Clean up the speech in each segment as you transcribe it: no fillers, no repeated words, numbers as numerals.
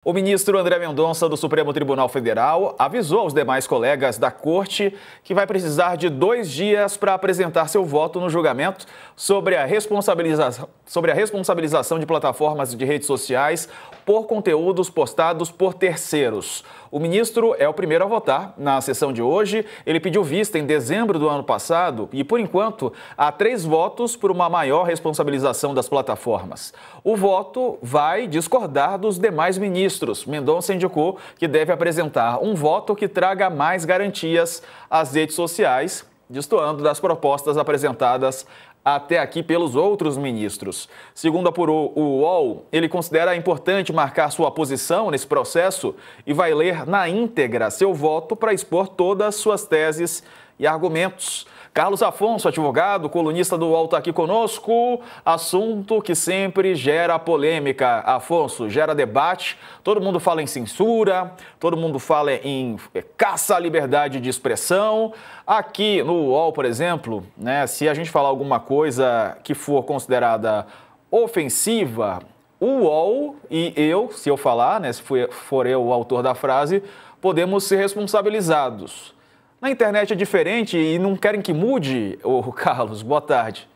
O ministro André Mendonça, do Supremo Tribunal Federal, avisou aos demais colegas da Corte que vai precisar de 2 dias para apresentar seu voto no julgamento sobre a responsabilização de plataformas de redes sociais por conteúdos postados por terceiros. O ministro é o primeiro a votar. Na sessão de hoje, ele pediu vista em dezembro do ano passado e, por enquanto, há 3 votos por uma maior responsabilização das plataformas. O voto vai discordar dos demais ministros. Mendonça indicou que deve apresentar um voto que traga mais garantias às redes sociais, destoando das propostas apresentadas até aqui pelos outros ministros. Segundo apurou o UOL, ele considera importante marcar sua posição nesse processo e vai ler na íntegra seu voto para expor todas suas teses e argumentos. Carlos Afonso, advogado, colunista do UOL, está aqui conosco. Assunto que sempre gera polêmica. Afonso, gera debate. Todo mundo fala em censura, todo mundo fala em caça à liberdade de expressão. Aqui no UOL, por exemplo, né, se a gente falar alguma coisa que for considerada ofensiva, o UOL e eu, se eu falar, né, se for eu o autor da frase, podemos ser responsabilizados. Na internet é diferente e não querem que mude, Carlos? Boa tarde.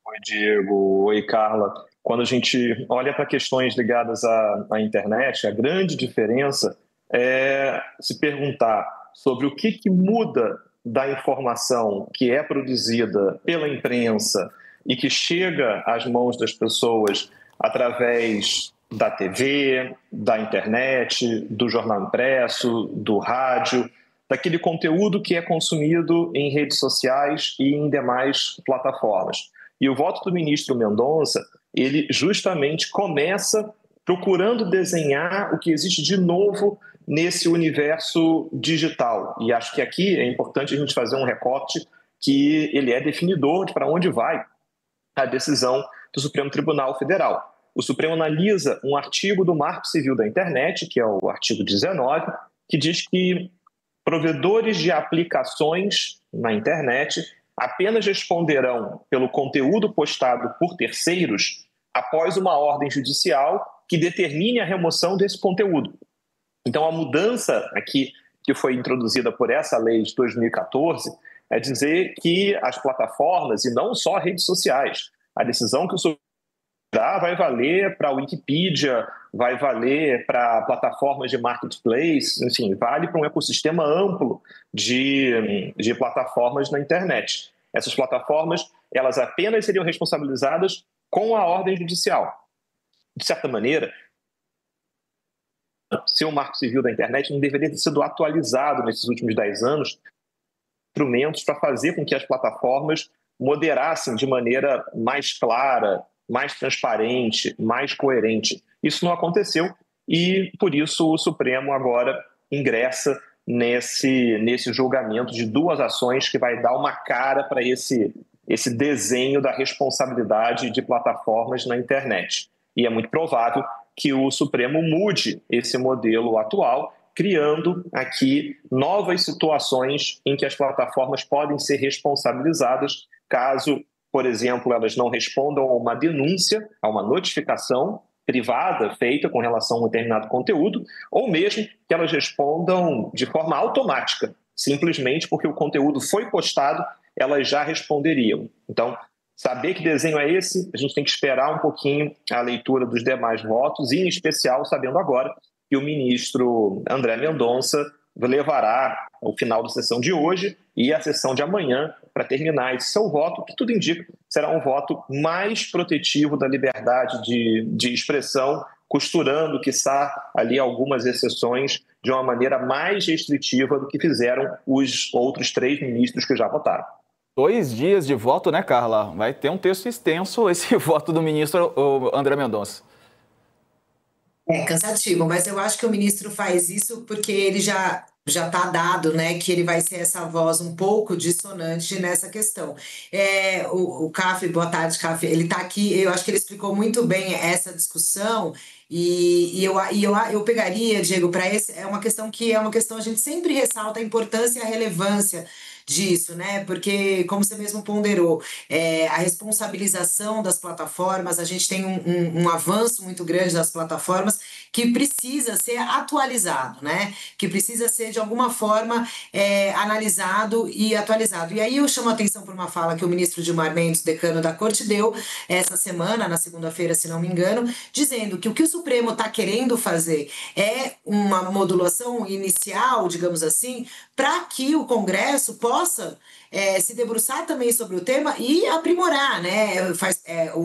Oi, Diego. Oi, Carla. Quando a gente olha para questões ligadas à internet, a grande diferença é se perguntar sobre o que muda da informação que é produzida pela imprensa e que chega às mãos das pessoas através da TV, da internet, do jornal impresso, do rádio, daquele conteúdo que é consumido em redes sociais e em demais plataformas. E o voto do ministro Mendonça, ele justamente começa procurando desenhar o que existe de novo nesse universo digital. E acho que aqui é importante a gente fazer um recorte que ele é definidor de para onde vai a decisão do Supremo Tribunal Federal. O Supremo analisa um artigo do Marco Civil da Internet, que é o artigo 19, que diz que provedores de aplicações na internet apenas responderão pelo conteúdo postado por terceiros após uma ordem judicial que determine a remoção desse conteúdo. Então, a mudança aqui que foi introduzida por essa lei de 2014 é dizer que as plataformas, e não só redes sociais, a decisão que o Supremo vai valer para a Wikipedia, vai valer para plataformas de marketplace, enfim, vale para um ecossistema amplo de plataformas na internet. Essas plataformas, elas apenas seriam responsabilizadas com a ordem judicial. De certa maneira, se o Marco Civil da Internet não deveria ter sido atualizado nesses últimos 10 anos, instrumentos para fazer com que as plataformas moderassem de maneira mais clara, mais transparente, mais coerente. Isso não aconteceu e, por isso, o Supremo agora ingressa nesse julgamento de 2 ações que vai dar uma cara para esse desenho da responsabilidade de plataformas na internet. E é muito provável que o Supremo mude esse modelo atual, criando aqui novas situações em que as plataformas podem ser responsabilizadas caso, por exemplo, elas não respondam a uma denúncia, a uma notificação privada feita com relação a um determinado conteúdo, ou mesmo que elas respondam de forma automática, simplesmente porque o conteúdo foi postado, elas já responderiam. Então, saber que desenho é esse, a gente tem que esperar um pouquinho a leitura dos demais votos, e em especial sabendo agora que o ministro André Mendonça levará o final da sessão de hoje e a sessão de amanhã para terminar esse seu voto, que tudo indica será um voto mais protetivo da liberdade de expressão, costurando, quiçá, ali algumas exceções de uma maneira mais restritiva do que fizeram os outros 3 ministros que já votaram. 2 dias de voto, né, Carla? Vai ter um texto extenso esse voto do ministro André Mendonça. É cansativo, mas eu acho que o ministro faz isso porque ele já já está dado, né, que ele vai ser essa voz um pouco dissonante nessa questão. O CAF, boa tarde, CAF, ele está aqui, eu acho que ele explicou muito bem essa discussão, eu pegaria, Diego, para esse, é uma questão, a gente sempre ressalta a importância e a relevância disso, né? Porque, como você mesmo ponderou, a responsabilização das plataformas, a gente tem um avanço muito grande das plataformas que precisa ser atualizado, né? Que precisa ser, de alguma forma, analisado e atualizado. E aí eu chamo a atenção por uma fala que o ministro Gilmar Mendes, decano da Corte, deu essa semana, na segunda-feira, se não me engano, dizendo que o Supremo está querendo fazer é uma modulação inicial, digamos assim, para que o Congresso possa se debruçar também sobre o tema e aprimorar, né?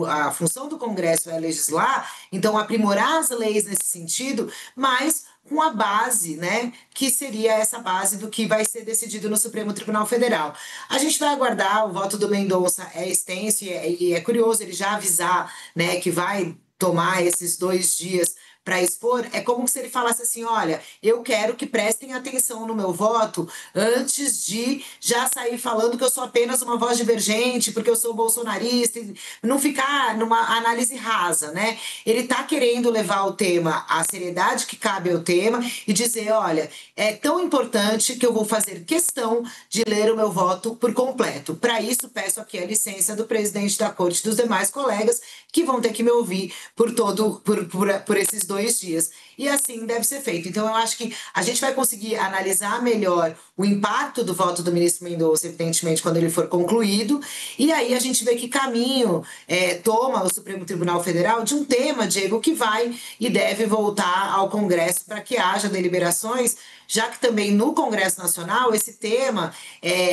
A função do Congresso é legislar, então aprimorar as leis nesse sentido, mas com a base, né, que seria essa base do que vai ser decidido no Supremo Tribunal Federal. A gente vai aguardar, o voto do Mendonça é extenso e é curioso ele já avisar, né, que vai tomar esses 2 dias para expor. É como se ele falasse assim, olha, eu quero que prestem atenção no meu voto antes de já sair falando que eu sou apenas uma voz divergente, porque eu sou bolsonarista, e não ficar numa análise rasa, né? Ele está querendo levar o tema à seriedade que cabe ao tema e dizer, olha, é tão importante que eu vou fazer questão de ler o meu voto por completo. Para isso, peço aqui a licença do presidente da Corte e dos demais colegas que vão ter que me ouvir por esses 2 dias. E assim deve ser feito. Então, eu acho que a gente vai conseguir analisar melhor o impacto do voto do ministro Mendonça, evidentemente, quando ele for concluído. E aí a gente vê que caminho toma o Supremo Tribunal Federal de um tema, Diego, que vai e deve voltar ao Congresso para que haja deliberações, já que também no Congresso Nacional esse tema,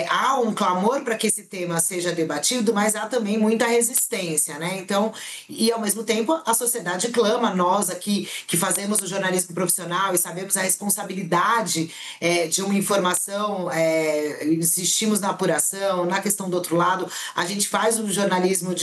há um clamor para que esse tema seja debatido, mas há também muita resistência, né? Então, e ao mesmo tempo a sociedade clama, nós aqui que fazemos o jornalismo profissional e sabemos a responsabilidade de uma informação, insistimos na apuração, na questão do outro lado, a gente faz o jornalismo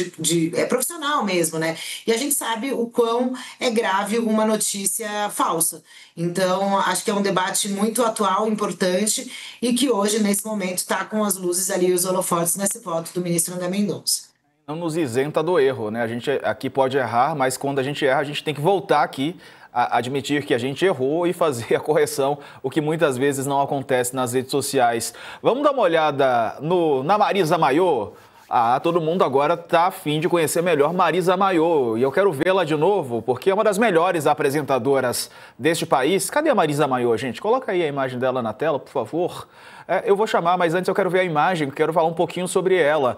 profissional mesmo, né? E a gente sabe o quão é grave uma notícia falsa. Então, acho que é um debate muito atual, importante, e que hoje, nesse momento, está com as luzes ali, os holofotes nesse voto do ministro André Mendonça. Não nos isenta do erro, né? A gente aqui pode errar, mas quando a gente erra, a gente tem que voltar aqui a admitir que a gente errou e fazer a correção, o que muitas vezes não acontece nas redes sociais. Vamos dar uma olhada na Marisa Mayô? Todo mundo agora está a fim de conhecer melhor Marisa Mayô e eu quero vê-la de novo, porque é uma das melhores apresentadoras deste país. Cadê a Marisa Mayô, gente? Coloca aí a imagem dela na tela, por favor. Eu vou chamar, mas antes eu quero ver a imagem, quero falar um pouquinho sobre ela.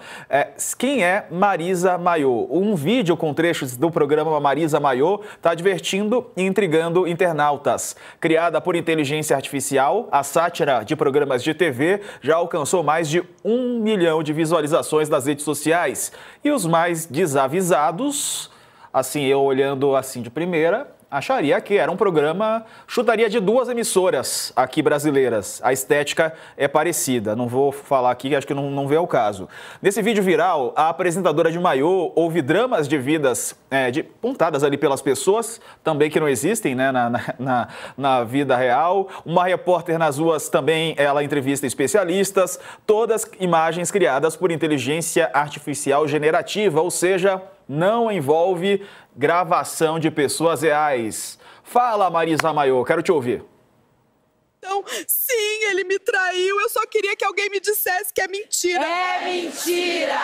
Quem é Marisa Mayô? Um vídeo com trechos do programa Marisa Mayô está divertindo e intrigando internautas. Criada por inteligência artificial, a sátira de programas de TV já alcançou mais de 1 milhão de visualizações nas redes sociais. E os mais desavisados, assim, eu olhando assim de primeira, acharia que era um programa, chutaria de 2 emissoras aqui brasileiras. A estética é parecida, não vou falar aqui, acho que não vê o caso. Nesse vídeo viral, a apresentadora de Mayô ouve dramas de vidas contadas ali pelas pessoas, também que não existem, né, na vida real. Uma repórter nas ruas também, ela entrevista especialistas, todas imagens criadas por inteligência artificial generativa, ou seja, não envolve gravação de pessoas reais. Fala, Marisa Mayô, quero te ouvir. Então, sim, ele me traiu. Eu só queria que alguém me dissesse que é mentira. É mentira!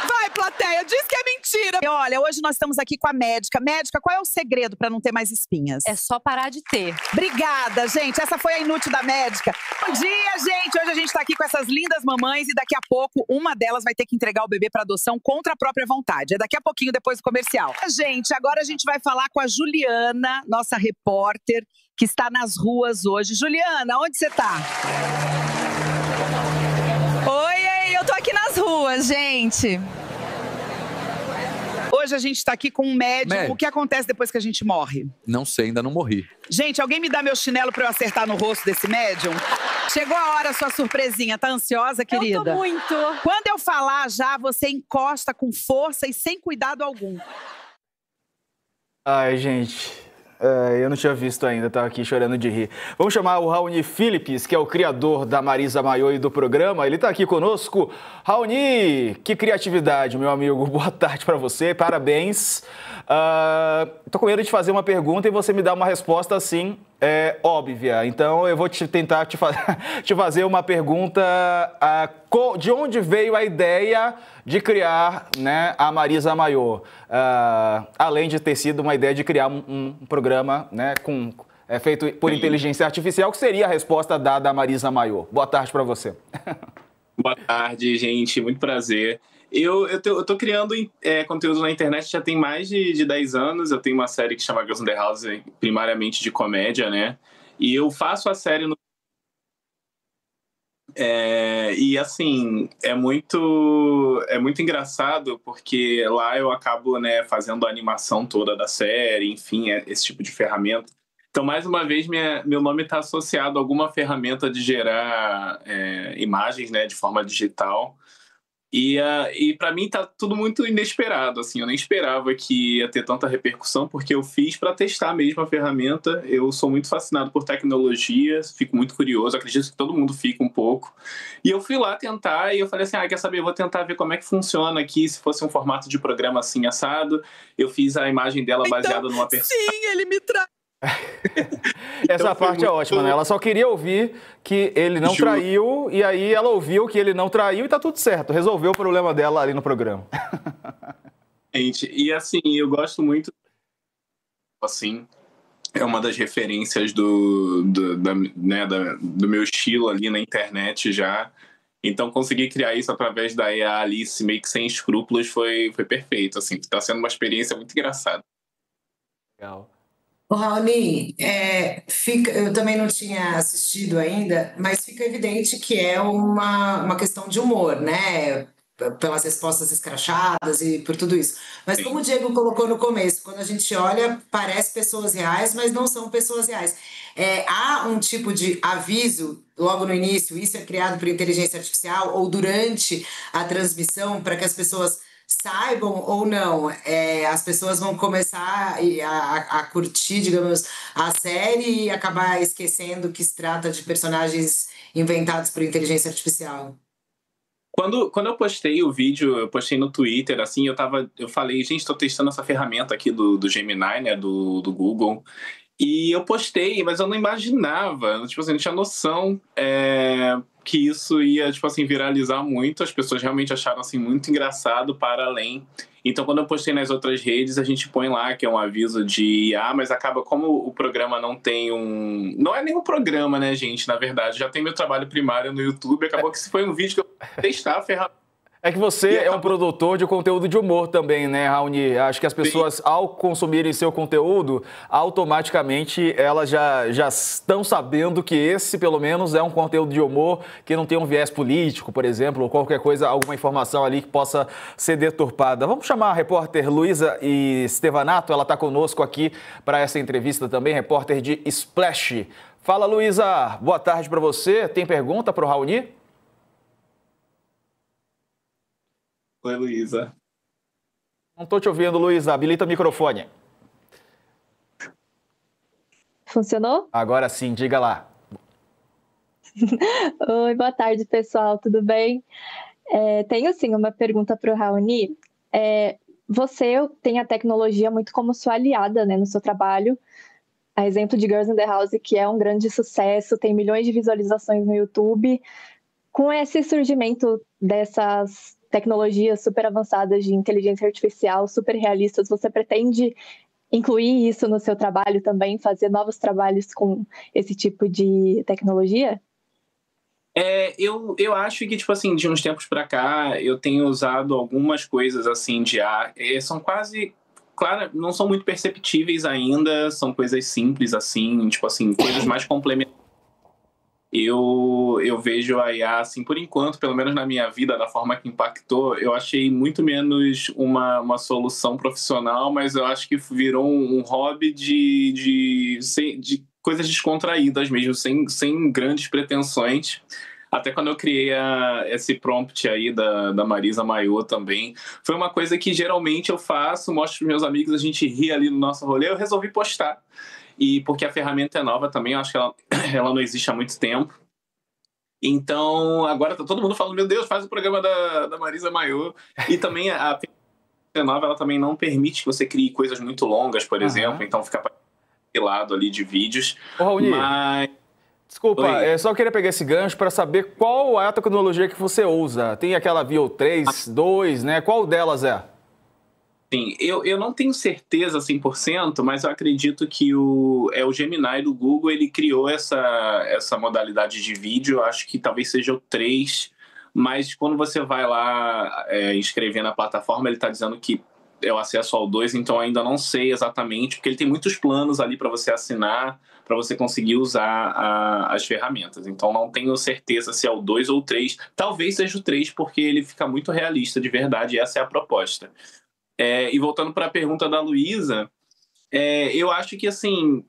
Vai, plateia, diz que é mentira. E olha, hoje nós estamos aqui com a médica. Médica, qual é o segredo para não ter mais espinhas? É só parar de ter. Obrigada, gente. Essa foi a inútil da médica. Bom dia, gente. Hoje a gente tá aqui com essas lindas mamães e daqui a pouco uma delas vai ter que entregar o bebê para adoção contra a própria vontade. É daqui a pouquinho, depois do comercial. Gente, agora a gente vai falar com a Juliana, nossa repórter, que está nas ruas hoje. Juliana, onde você tá? Oi, eu tô aqui nas ruas, gente. Hoje a gente tá aqui com um médium. O que acontece depois que a gente morre? Não sei, ainda não morri. Gente, alguém me dá meu chinelo pra eu acertar no rosto desse médium? Chegou a hora, sua surpresinha. Tá ansiosa, querida? Eu tô muito. Quando eu falar já, você encosta com força e sem cuidado algum. Ai, gente, Eu não tinha visto ainda, estava aqui chorando de rir. Vamos chamar o Raoni Philips, que é o criador da Marisa Maiô e do programa. Ele está aqui conosco. Raoni, que criatividade, meu amigo. Boa tarde para você, parabéns. Estou com medo de fazer uma pergunta e você me dá uma resposta assim, óbvia. Então eu vou tentar te fazer uma pergunta. De onde veio a ideia de criar, né, a Marisa Maiô? Além de ter sido uma ideia de criar um programa, né, feito por inteligência artificial, que seria a resposta dada à Marisa Maiô. Boa tarde para você. Boa tarde, gente. Muito prazer. Eu tô criando conteúdo na internet já tem mais de 10 anos. Eu tenho uma série que chama Girls in the House, primariamente de comédia, né? E eu faço a série no... e assim, é muito engraçado, porque lá eu acabo, né, fazendo a animação toda da série, enfim, esse tipo de ferramenta. Então, mais uma vez, meu nome está associado a alguma ferramenta de gerar imagens, né, de forma digital. E para mim tá tudo muito inesperado, assim, eu nem esperava que ia ter tanta repercussão, porque eu fiz para testar mesmo a ferramenta. Eu sou muito fascinado por tecnologia, fico muito curioso, acredito que todo mundo fica um pouco. E eu fui lá tentar e eu falei assim, quer saber, eu vou tentar ver como é que funciona aqui, se fosse um formato de programa assim, assado. Eu fiz a imagem dela baseada numa personagem. Sim, ele me traz. Essa parte é ótima, né? Ela só queria ouvir que ele não traiu, e aí ela ouviu que ele não traiu e tá tudo certo. Resolveu o problema dela ali no programa. Gente, e assim, eu gosto muito, assim, é uma das referências do meu estilo ali na internet já. Então, conseguir criar isso através da EA Alice, meio que sem escrúpulos, foi perfeito, assim. Tá sendo uma experiência muito engraçada. Legal. O Raoni, eu também não tinha assistido ainda, mas fica evidente que é uma questão de humor, né? Pelas respostas escrachadas e por tudo isso. Mas como o Diego colocou no começo, quando a gente olha, parece pessoas reais, mas não são pessoas reais. Há um tipo de aviso logo no início, isso é criado por inteligência artificial, ou durante a transmissão, para que as pessoas saibam ou não, as pessoas vão começar a curtir, digamos, a série e acabar esquecendo que se trata de personagens inventados por inteligência artificial. Quando eu postei o vídeo, eu postei no Twitter, assim, eu falei, gente, estou testando essa ferramenta aqui do Gemini, né, do Google. E eu postei, mas eu não imaginava, tipo assim, não tinha noção que isso ia, tipo assim, viralizar muito. As pessoas realmente acharam, assim, muito engraçado para além. Então, quando eu postei nas outras redes, a gente põe lá que é um aviso de mas acaba como o programa não tem um... Não é nem um programa, né, gente, na verdade. Já tem meu trabalho primário no YouTube. Acabou que esse foi um vídeo que eu testar a ferramenta. É que você é um produtor de conteúdo de humor também, né, Raoni? Acho que as pessoas, ao consumirem seu conteúdo, automaticamente elas já estão sabendo que esse, pelo menos, é um conteúdo de humor que não tem um viés político, por exemplo, ou qualquer coisa, alguma informação ali que possa ser deturpada. Vamos chamar a repórter Luísa Stevanato, ela está conosco aqui para essa entrevista também, repórter de Splash. Fala, Luísa, boa tarde para você. Tem pergunta para o Raoni? Oi, Luísa. Não estou te ouvindo, Luísa. Habilita o microfone. Funcionou? Agora sim, diga lá. Oi, boa tarde, pessoal. Tudo bem? Tenho, sim, uma pergunta para o Raoni. Você tem a tecnologia muito como sua aliada, né, no seu trabalho. A exemplo de Girls in the House, que é um grande sucesso, tem milhões de visualizações no YouTube. Com esse surgimento dessas tecnologias super avançadas de inteligência artificial, super realistas, você pretende incluir isso no seu trabalho também, fazer novos trabalhos com esse tipo de tecnologia? Eu acho que, tipo assim, de uns tempos para cá, eu tenho usado algumas coisas, assim, de IA. São quase... Claro, não são muito perceptíveis ainda, são coisas simples, assim, tipo assim, coisas mais complementares. Eu vejo a IA, assim, por enquanto, pelo menos na minha vida, da forma que impactou, eu achei muito menos uma solução profissional, mas eu acho que virou um hobby de coisas descontraídas mesmo, sem grandes pretensões. Até quando eu criei esse prompt aí da Marisa Mayô também, foi uma coisa que geralmente eu faço, mostro para meus amigos, a gente ri ali no nosso rolê, eu resolvi postar. E porque a ferramenta é nova também, eu acho que ela não existe há muito tempo. Então, agora tá todo mundo falando, meu Deus, faz o programa da Marisa Mayô. E também a ferramenta nova, ela também não permite que você crie coisas muito longas, por exemplo, então fica lado ali de vídeos. Ô, Raoni, mas... Desculpa, eu só queria pegar esse gancho para saber qual é a tecnologia que você usa. Tem aquela Veo 3, 2, né? Qual delas é? Sim, eu não tenho certeza 100%, mas eu acredito que o Gemini do Google, ele criou essa modalidade de vídeo, eu acho que talvez seja o 3, mas quando você vai lá inscrever na plataforma, ele está dizendo que é o acesso ao 2, então eu ainda não sei exatamente, porque ele tem muitos planos ali para você assinar, para você conseguir usar as ferramentas. Então não tenho certeza se é o 2 ou o 3. Talvez seja o 3, porque ele fica muito realista de verdade, e essa é a proposta. E voltando para a pergunta da Luísa, eu acho que assim,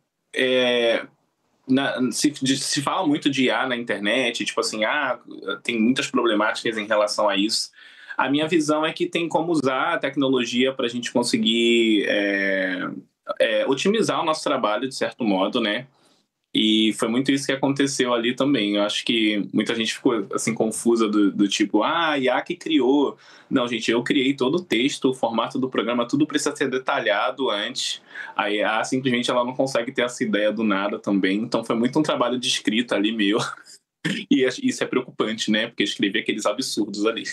se fala muito de IA na internet, tipo assim, tem muitas problemáticas em relação a isso. A minha visão é que tem como usar a tecnologia para a gente conseguir otimizar o nosso trabalho, de certo modo, né? E foi muito isso que aconteceu ali também. Eu acho que muita gente ficou assim confusa do tipo, IA que criou. Não, gente, eu criei todo o texto, o formato do programa, tudo precisa ser detalhado antes. A IA simplesmente ela não consegue ter essa ideia do nada também. Então foi muito um trabalho de escrita ali meu. E isso é preocupante, né? Porque eu escrevi aqueles absurdos ali.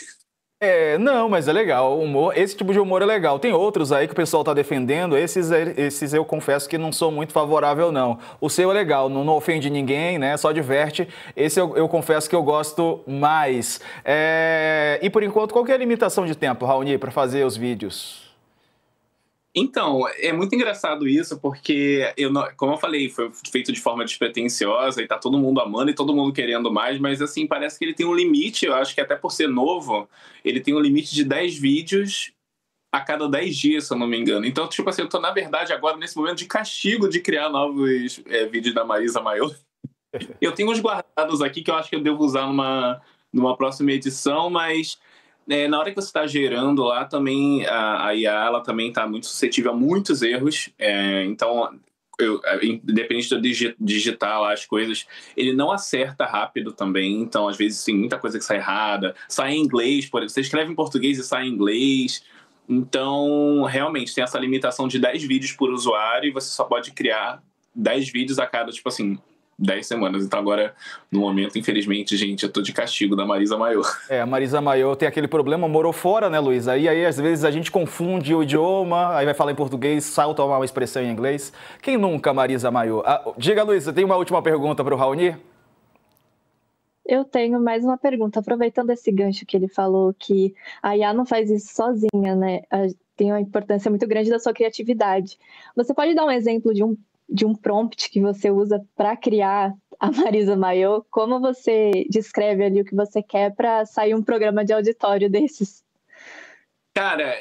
Não, mas é legal, o humor, esse tipo de humor é legal. Tem outros aí que o pessoal tá defendendo, esses eu confesso que não sou muito favorável não. O seu é legal, não ofende ninguém, né, só diverte. Esse eu confesso que eu gosto mais. E por enquanto, qual que é a limitação de tempo, Raoni, para fazer os vídeos? Então, é muito engraçado isso, porque, como eu falei, foi feito de forma despretensiosa e tá todo mundo amando e todo mundo querendo mais, mas assim, parece que ele tem um limite, eu acho que até por ser novo, ele tem um limite de 10 vídeos a cada 10 dias, se eu não me engano. Então, tipo assim, eu tô, na verdade, agora nesse momento de castigo de criar novos vídeos da Marisa Mayô. Eu tenho uns guardados aqui que eu acho que eu devo usar numa próxima edição, mas... na hora que você está gerando lá também, a IA ela também está muito suscetível a muitos erros. Então, independente de eu digitar lá as coisas, ele não acerta rápido também. Então, às vezes, tem muita coisa que sai errada. Sai em inglês, por exemplo. Você escreve em português e sai em inglês. Então, realmente, tem essa limitação de 10 vídeos por usuário e você só pode criar 10 vídeos a cada, tipo assim... 10 semanas. Então agora, no momento, infelizmente, gente, eu tô de castigo da Marisa Mayô. A Marisa Mayô tem aquele problema, morou fora, né, Luiz? Aí às vezes a gente confunde o idioma, aí vai falar em português, salta uma expressão em inglês. Quem nunca, Marisa Mayô? Diga, Luiz, você tem uma última pergunta para o Raoni? Eu tenho mais uma pergunta, aproveitando esse gancho que ele falou, que a IA não faz isso sozinha, né? Tem uma importância muito grande da sua criatividade. Você pode dar um exemplo de um prompt que você usa para criar a Marisa Mayô? Como você descreve ali o que você quer para sair um programa de auditório desses? Cara,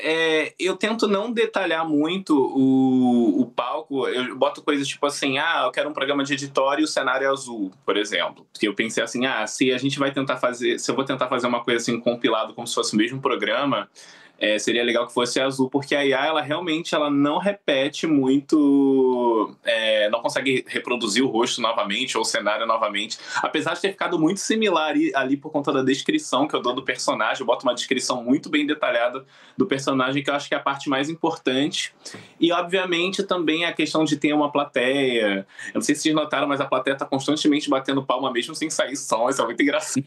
eu tento não detalhar muito o palco. Eu boto coisas tipo assim, eu quero um programa de editório e o cenário é azul, por exemplo. Porque eu pensei assim, se a gente vai tentar fazer, se eu vou tentar fazer uma coisa assim, um compilado como se fosse o mesmo programa, seria legal que fosse azul, porque a IA, ela realmente não repete muito, não consegue reproduzir o rosto novamente ou o cenário novamente, apesar de ter ficado muito similar ali por conta da descrição que eu dou do personagem. Eu boto uma descrição muito bem detalhada do personagem, que eu acho que é a parte mais importante. E, obviamente, também a questão de ter uma plateia. Eu não sei se vocês notaram, mas a plateia está constantemente batendo palma mesmo sem sair som. Isso é muito engraçado.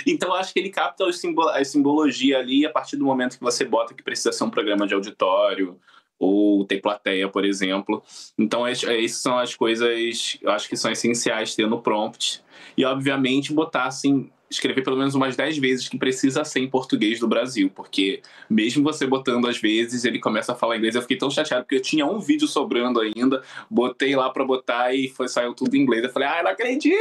Então, eu acho que ele capta a simbologia ali a partir do momento que você bota que precisa ser um programa de auditório ou ter plateia, por exemplo. Então, essas são as coisas, eu acho que são essenciais ter no prompt. E, obviamente, botar assim... escrever pelo menos umas 10 vezes que precisa ser em português do Brasil, porque mesmo você botando às vezes, ele começa a falar inglês. Eu fiquei tão chateado, porque eu tinha um vídeo sobrando ainda, botei lá pra botar e saiu tudo em inglês. Eu falei, não acredito!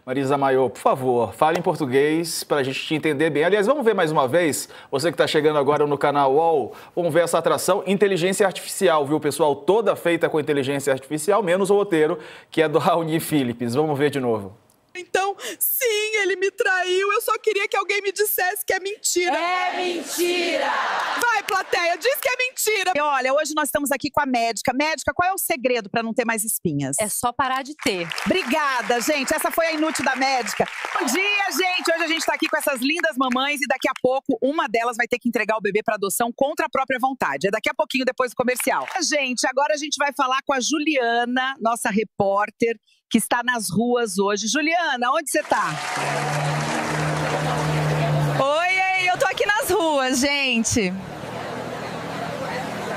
Marisa Mayô, por favor, fale em português pra gente te entender bem. Aliás, vamos ver mais uma vez, você que tá chegando agora no canal UOL, vamos ver essa atração, inteligência artificial, viu, pessoal? Toda feita com inteligência artificial, menos o roteiro, que é do Raoni Philips. Vamos ver de novo. Então, sim, ele me traiu. Eu só queria que alguém me dissesse que é mentira. É mentira! Vai, plateia, diz que é mentira. E olha, hoje nós estamos aqui com a médica. Médica, qual é o segredo para não ter mais espinhas? É só parar de ter. Obrigada, gente. Essa foi a Inútil da Médica. Bom dia, gente. Hoje a gente tá aqui com essas lindas mamães e daqui a pouco uma delas vai ter que entregar o bebê para adoção contra a própria vontade. É daqui a pouquinho, depois do comercial. Gente, agora a gente vai falar com a Juliana, nossa repórter, que está nas ruas hoje. Juliana, onde você tá? Oi, eu tô aqui nas ruas, gente.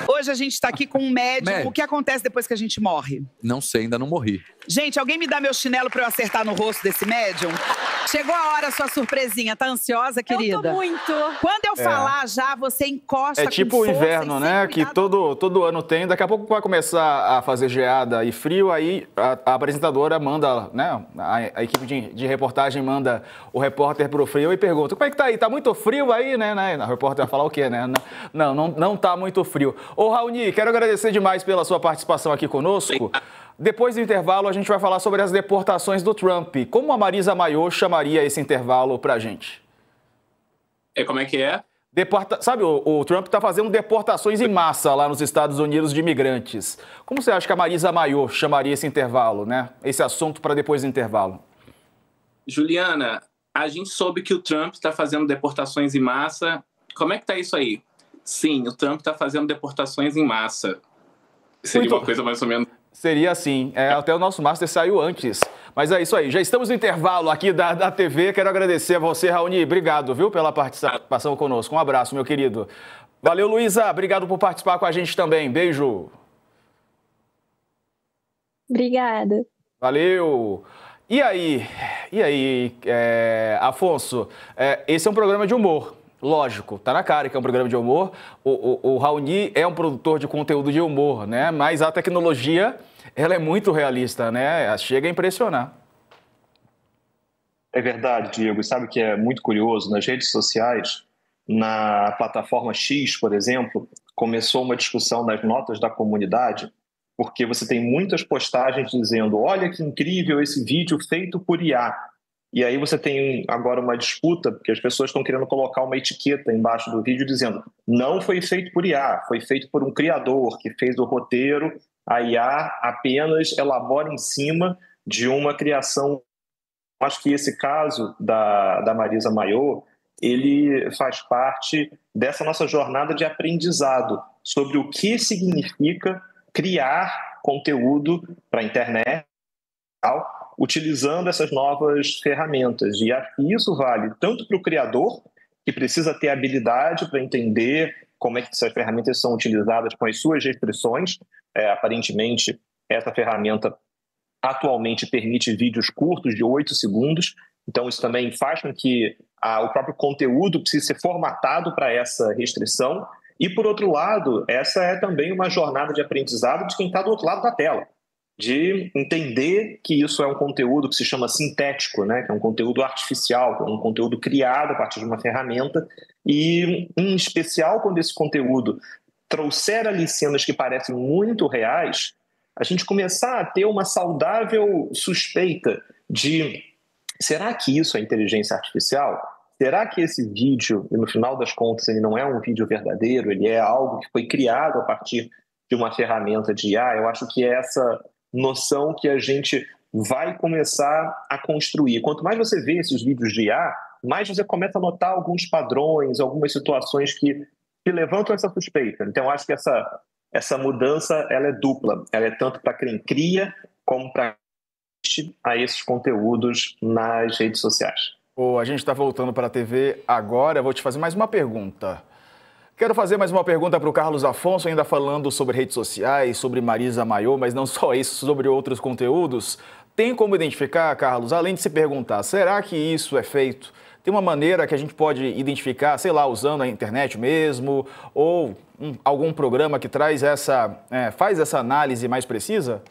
Hoje a gente tá aqui com um médium. O que acontece depois que a gente morre? Não sei, ainda não morri. Gente, alguém me dá meu chinelo pra eu acertar no rosto desse médium? Chegou a hora, sua surpresinha. Tá ansiosa, querida? Eu tô muito. Quando eu falar já, você encosta É tipo com o força inverno, né? Que todo ano tem. Daqui a pouco vai começar a fazer geada e frio. Aí a apresentadora manda, né? A equipe de reportagem manda o repórter pro frio e pergunta: como é que tá aí? Tá muito frio aí, né? O repórter vai falar o quê, né? Não tá muito frio. Ô, Raoni, quero agradecer demais pela sua participação aqui conosco. Depois do intervalo, a gente vai falar sobre as deportações do Trump. Como a Marisa Mayô chamaria esse intervalo pra gente? Como é que é? Sabe, o Trump está fazendo deportações em massa lá nos Estados Unidos de imigrantes. Como você acha que a Marisa Mayô chamaria esse intervalo, né? Esse assunto para depois do intervalo? Juliana, a gente soube que o Trump está fazendo deportações em massa. Como é que tá isso aí? Sim, o Trump está fazendo deportações em massa. Seria uma coisa mais ou menos... Seria assim. Até o nosso Master saiu antes. Mas é isso aí. Já estamos no intervalo aqui da TV. Quero agradecer a você, Raoni. Obrigado, viu, pela participação conosco. Um abraço, meu querido. Valeu, Luísa. Obrigado por participar com a gente também. Beijo. Obrigada. Valeu. E aí, Afonso, esse é um programa de humor. Lógico, tá na cara que é um programa de humor. O Raoni é um produtor de conteúdo de humor, né? Mas a tecnologia, ela é muito realista, né? Chega a impressionar. É verdade, Diego. E sabe o que é muito curioso? Nas redes sociais, na plataforma X, por exemplo, começou uma discussão nas notas da comunidade, porque você tem muitas postagens dizendo: olha que incrível esse vídeo feito por IA. E aí você tem agora uma disputa, porque as pessoas estão querendo colocar uma etiqueta embaixo do vídeo dizendo: não foi feito por IA, foi feito por um criador que fez o roteiro, a IA apenas elabora em cima de uma criação. Acho que esse caso da Marisa Mayô, ele faz parte dessa nossa jornada de aprendizado sobre o que significa criar conteúdo para a internet, utilizando essas novas ferramentas. E isso vale tanto para o criador, que precisa ter habilidade para entender como é que essas ferramentas são utilizadas com as suas restrições. Aparentemente, essa ferramenta atualmente permite vídeos curtos de 8 segundos, então isso também faz com que o próprio conteúdo precise ser formatado para essa restrição. E, por outro lado, essa é também uma jornada de aprendizado de quem está do outro lado da tela, de entender que isso é um conteúdo que se chama sintético, né? Que é um conteúdo artificial, que é um conteúdo criado a partir de uma ferramenta, e, em especial, quando esse conteúdo trouxer ali cenas que parecem muito reais, a gente começar a ter uma saudável suspeita de: será que isso é inteligência artificial? Será que esse vídeo, no final das contas, ele não é um vídeo verdadeiro, ele é algo que foi criado a partir de uma ferramenta de IA? Eu acho que é essa noção que a gente vai começar a construir. Quanto mais você vê esses vídeos de IA, mais você começa a notar alguns padrões, algumas situações que levantam essa suspeita. Então, eu acho que essa mudança ela é dupla. Ela é tanto para quem cria, como para a esses conteúdos nas redes sociais. A gente está voltando para a TV agora. Eu vou te fazer mais uma pergunta. Quero fazer mais uma pergunta para o Carlos Afonso, ainda falando sobre redes sociais, sobre Marisa Mayô, mas não só isso, sobre outros conteúdos. Tem como identificar, Carlos, além de se perguntar, será que isso é feito? Tem uma maneira que a gente pode identificar, sei lá, usando a internet mesmo, ou algum programa que traz faz essa análise mais precisa?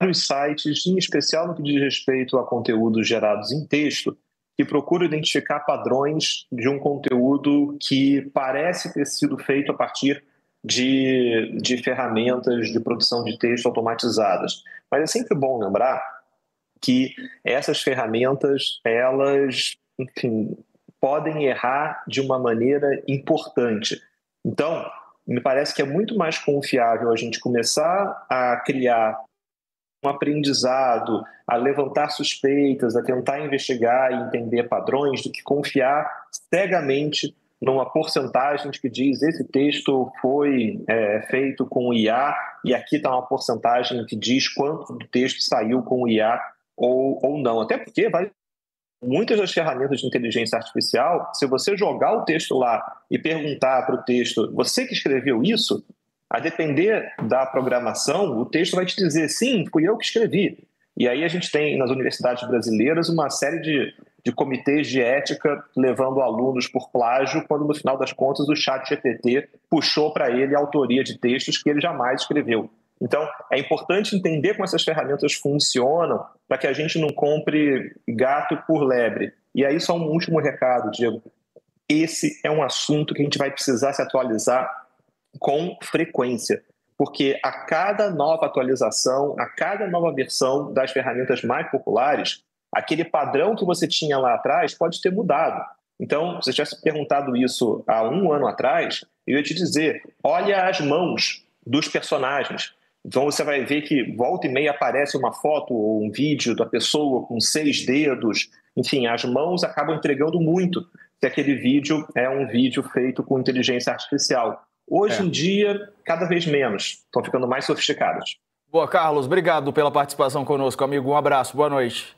Nos sites, em especial no que diz respeito a conteúdos gerados em texto, que procuram identificar padrões de um conteúdo que parece ter sido feito a partir de ferramentas de produção de texto automatizadas. Mas é sempre bom lembrar que essas ferramentas, elas, enfim, podem errar de uma maneira importante. Então, me parece que é muito mais confiável a gente começar a criar um aprendizado, a levantar suspeitas, a tentar investigar e entender padrões, do que confiar cegamente numa porcentagem que diz esse texto foi feito com IA e aqui está uma porcentagem que diz quanto do texto saiu com IA ou não. Até porque muitas das ferramentas de inteligência artificial, se você jogar o texto lá e perguntar para o texto, você que escreveu isso? A depender da programação, o texto vai te dizer, sim, fui eu que escrevi. E aí a gente tem nas universidades brasileiras uma série de comitês de ética levando alunos por plágio, quando no final das contas o ChatGPT puxou para ele a autoria de textos que ele jamais escreveu. Então, é importante entender como essas ferramentas funcionam para que a gente não compre gato por lebre. E aí só um último recado, Diego. Esse é um assunto que a gente vai precisar se atualizar com frequência, porque a cada nova atualização, a cada nova versão das ferramentas mais populares, aquele padrão que você tinha lá atrás pode ter mudado. Então, se você tivesse perguntado isso há 1 ano atrás, eu ia te dizer, olha as mãos dos personagens. Então você vai ver que volta e meia aparece uma foto ou um vídeo da pessoa com 6 dedos. Enfim, as mãos acabam entregando muito se aquele vídeo é um vídeo feito com inteligência artificial. Hoje em dia, cada vez menos. Estão ficando mais sofisticados. Boa, Carlos. Obrigado pela participação conosco, amigo. Um abraço. Boa noite.